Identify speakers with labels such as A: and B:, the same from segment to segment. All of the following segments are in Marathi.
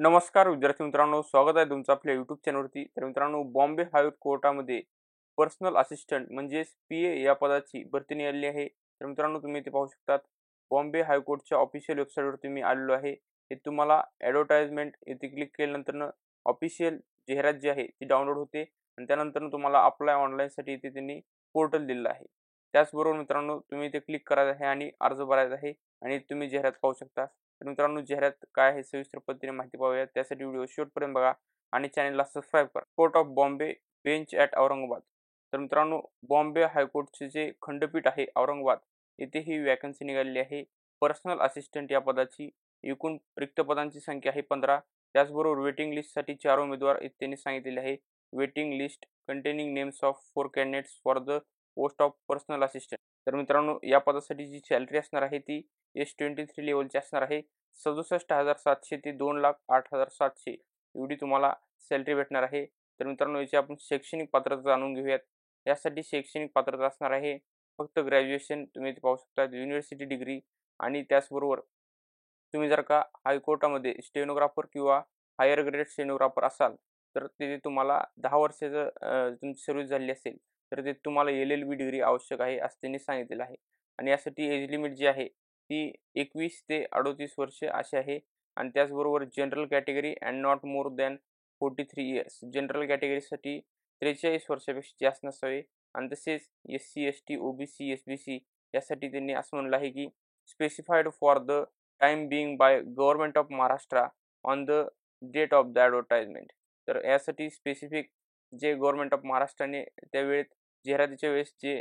A: नमस्कार विद्यार्थी मित्रांनो, स्वागत आहे तुमचं आपल्या यूट्यूब चॅनलवरती. तर मित्रांनो, बॉम्बे हायकोर्टामध्ये पर्सनल असिस्टंट म्हणजेच पी-ए या पदाची भरती निघालेली आहे. तर मित्रांनो, तुम्ही इथे पाहू शकतात. बॉम्बे हायकोर्टच्या ऑफिशियल वेबसाईटवरती मी आलेलो आहे. हे तुम्हाला ॲडव्हर्टाइजमेंट इथे क्लिक केल्यानंतर ऑफिशियल जाहिरात जी आहे ती डाउनलोड होते आणि त्यानंतर तुम्हाला अप्लाय ऑनलाईनसाठी इथे त्यांनी पोर्टल दिलेलं आहे. त्याचबरोबर मित्रांनो, तुम्ही इथे क्लिक करायचं आहे आणि अर्ज भरायचा आहे आणि तुम्ही जाहिरात पाहू शकता. तर मित्रांनो, जाहिरात काय आहे सविस्तर पद्धतीने माहिती पाहूया. त्यासाठी व्हिडिओ शेवटपर्यंत बघा आणि चॅनलला सबस्क्राईब करा. Court of Bombay bench at Aurangabad. तर मित्रांनो, बॉम्बे हायकोर्टचे जे खंडपीठ आहे औरंगाबाद येथे ही वॅकन्सी निघालेली आहे. पर्सनल असिस्टंट या पदाची एकूण रिक्त पदांची संख्या आहे 15. त्याचबरोबर वेटिंग लिस्टसाठी 4 उमेदवार त्यांनी सांगितलेले आहे. Waiting list containing names of 4 candidates for the post of personal assistant. तर मित्रांनो, या पदासाठी जी सॅलरी असणार आहे ती S23 लेवलची असणार आहे. 67,700 ते 2,08,700 एवढी तुम्हाला सॅलरी भेटणार आहे. तर मित्रांनो, याची आपण शैक्षणिक पात्रता जाणून घेऊयात. यासाठी शैक्षणिक पात्रता असणार आहे फक्त ग्रॅज्युएशन. तुम्ही इथे पाहू शकता युनिव्हर्सिटी डिग्री आणि त्याचबरोबर तुम्ही जर का हायकोर्टामध्ये स्टेनोग्राफर किंवा हायर ग्रेड स्टेनोग्राफर असाल तर तिथे तुम्हाला 10 वर्षाचं तुमची सर्व्हिस झाली असेल तर ते तुम्हाला LLB डिग्री आवश्यक आहे असं त्यांनी सांगितलेलं आहे. आणि यासाठी एज लिमिट जी आहे ती 21 ते 38 वर्ष अशी आहे. आणि त्याचबरोबर general category and not more than 43 years. General कॅटेगरीसाठी 43 वर्षापेक्षा जास्त नसावे. आणि तसेच SC ST OBC SBC यासाठी त्यांनी असं म्हणलं आहे की specified for the time being by government of Maharashtra on the date of the advertisement. तर यासाठी स्पेसिफिक जे गव्हर्नमेंट ऑफ महाराष्ट्राने त्यावेळेत जाहिरातीच्या वेळेस जे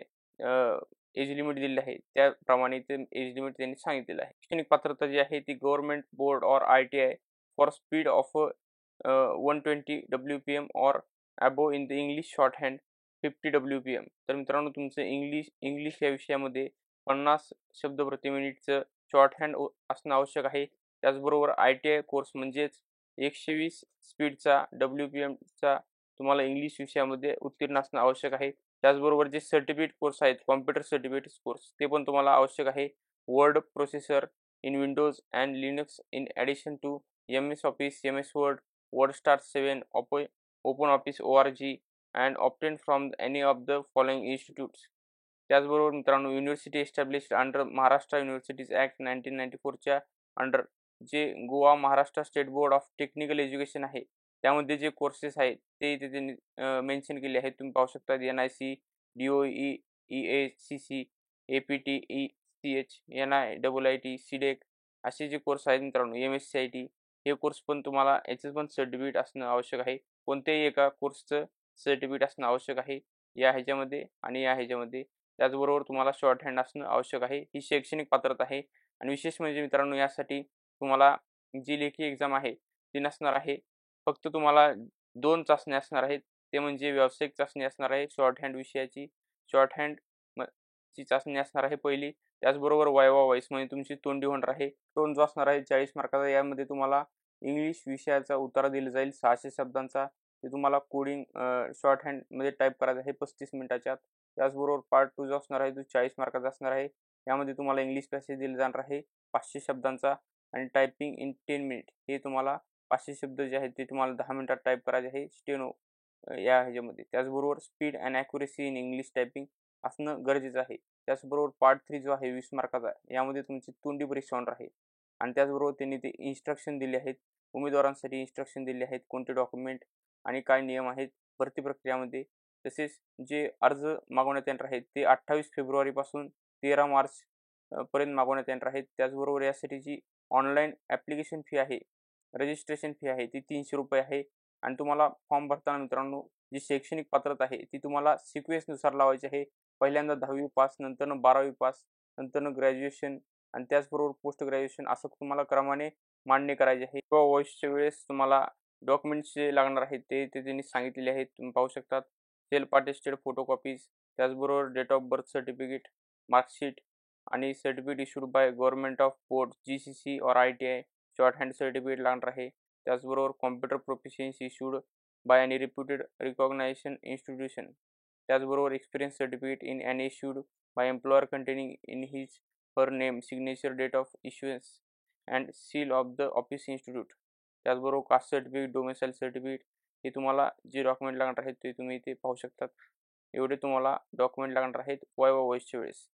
A: एज लिमिट दिलेली आहे त्याप्रमाणे ते एज लिमिट त्यांनी सांगितलेलं आहे. शैक्षणिक पात्रता जी आहे ती government board or ITI for speed of 120 WPM or above in the English short hand 50 WPM. तर मित्रांनो, तुमचं इंग्लिश या विषयामध्ये 50 शब्द प्रति मिनिटचं शॉर्ट हँड असणं आवश्यक आहे. त्याचबरोबर ITI कोर्स म्हणजेच 120 स्पीडचा WPMचा तुम्हाला इंग्लिश विषयामध्ये उत्तीर्ण असणं आवश्यक आहे. त्याचबरोबर जे सर्टिफिकेट कोर्स आहेत, कॉम्प्युटर सर्टिफिकेट कोर्स ते पण तुम्हाला आवश्यक आहे. Word processor in Windows and Linux in addition to MS office, MS word, WordStar 7, open office ORG and obtain from any of the following institutes. त्याचबरोबर मित्रांनो, university established under Maharashtra universities act 1994च्या अंडर जे Goa Maharashtra state board of technical education आहे त्यामध्ये जे कोर्सेस आहेत ते इथे त्यांनी मेन्शन केले आहेत. तुम्ही पाहू शकता NIC, DOE, EACC, APT, ECH, NIIIT, CDEC असे जे कोर्स आहेत मित्रांनो, MSCIT हे कोर्स पण तुम्हाला याचं पण सर्टिफिकेट असणं आवश्यक आहे. कोणत्याही एका कोर्सचं सर्टिफिकेट असणं आवश्यक आहे या ह्याच्यामध्ये आणि या ह्याच्यामध्ये. त्याचबरोबर तुम्हाला शॉर्ट हँड असणं आवश्यक आहे. ही शैक्षणिक पात्रता आहे. आणि विशेष म्हणजे मित्रांनो, यासाठी तुम्हाला जी लेखी एक्झाम आहे ती नसणार आहे. फक्त तुम्हाला 2 चाचण्या असणार आहेत. ते म्हणजे व्यावसायिक चाचणी असणार आहे शॉर्ट हँड विषयाची. शॉर्ट हँड ची चाचणी असणार आहे पहिली. त्याचबरोबर वायवा व्हॉईस म्हणजे तुमची तोंडी होणार आहे. टोन जो असणार आहे 40 मार्काचा. यामध्ये तुम्हाला इंग्लिश विषयाचा उतारा दिला जाईल 600 शब्दांचा. ते तुम्हाला कोडिंग शॉर्ट हँडमध्ये टाईप करायचं आहे 35 मिनिटाच्या आत. त्याचबरोबर पार्ट 2 जो असणार आहे तो 40 मार्काचा असणार आहे. यामध्ये तुम्हाला इंग्लिश पॅसेज दिला जाणार आहे 500 शब्दांचा आणि टायपिंग इन 10 मिनिट. हे तुम्हाला 500 शब्द जे आहेत ते तुम्हाला 10 मिनिटात टाईप करायचे आहे स्टेनो या ह्याच्यामध्ये. त्याचबरोबर speed and accuracy in English typing असणं गरजेचं आहे. त्याचबरोबर पार्ट 3 जो आहे 20 मार्काचा यामध्ये तुमची तोंडी परीक्षा होणार आहे. आणि त्याचबरोबर त्यांनी ते इन्स्ट्रक्शन दिले आहेत. उमेदवारांसाठी इन्स्ट्रक्शन दिले आहेत. कोणते डॉक्युमेंट आणि काय नियम आहेत भरती प्रक्रियामध्ये. तसेच जे अर्ज मागवण्यात येणार आहेत ते 28 फेब्रुवारीपासून 13 मार्च पर्यंत मागवण्यात येणार आहेत. त्याचबरोबर यासाठी जी ऑनलाईन ॲप्लिकेशन फी आहे, रजिस्ट्रेशन फी आहे ती ₹300 आहे. आणि तुम्हाला फॉर्म भरताना मित्रांनो जी शैक्षणिक पात्रता आहे ती तुम्हाला सिक्वेन्सनुसार लावायची आहे. पहिल्यांदा 10वी पास, नंतरनं 12वी पास, नंतरनं ग्रॅज्युएशन आणि त्याचबरोबर पोस्ट ग्रॅज्युएशन असं तुम्हाला क्रमाने मान्य करायचे आहे. किंवा व्हॉईसच्या वेळेस तुम्हाला डॉक्युमेंट्स जे लागणार आहेत ते त्यांनी सांगितलेले आहेत. तुम्ही पाहू शकतात. सेल्फ अटेस्टेड फोटोकॉपीज, त्याचबरोबर date of birth certificate, marksheet आणि certificate issued by government of board GCC और ITI शॉर्ट हँड सर्टिफिकेट लागणार आहे. त्याचबरोबर computer proficiency issued by any reputed recognisation institution. त्याचबरोबर experience certificate in an issued by employer containing in his her name, signature, date of issuance and seal of the office institute. त्याचबरोबर कास्ट सर्टिफिकेट, डोमेसाईल सर्टिफिकेट हे तुम्हाला जे डॉक्युमेंट लागणार आहेत ते तुम्ही इथे पाहू शकतात. एवढे तुम्हाला डॉक्युमेंट लागणार आहेत वायवा व्हॉइसच्या वेळेस.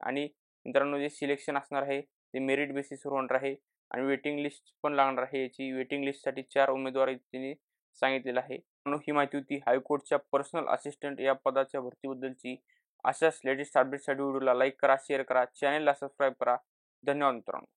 A: आणि मित्रांनो जे सिलेक्शन असणार आहे ते मेरिट बेसिसवर होणार आहे आणि वेटिंग लिस्ट पण लागणार आहे. याची वेटिंग लिस्टसाठी 4 उमेदवार त्यांनी सांगितलेलं आहे. म्हणून ही माहिती होती हायकोर्टच्या पर्सनल असिस्टंट या पदाच्या भरतीबद्दलची. अशाच लेटेस्ट अपडेट्ससाठी व्हिडिओला लाईक करा, शेअर करा, चॅनलला सबस्क्राईब करा. धन्यवाद मित्रांनो.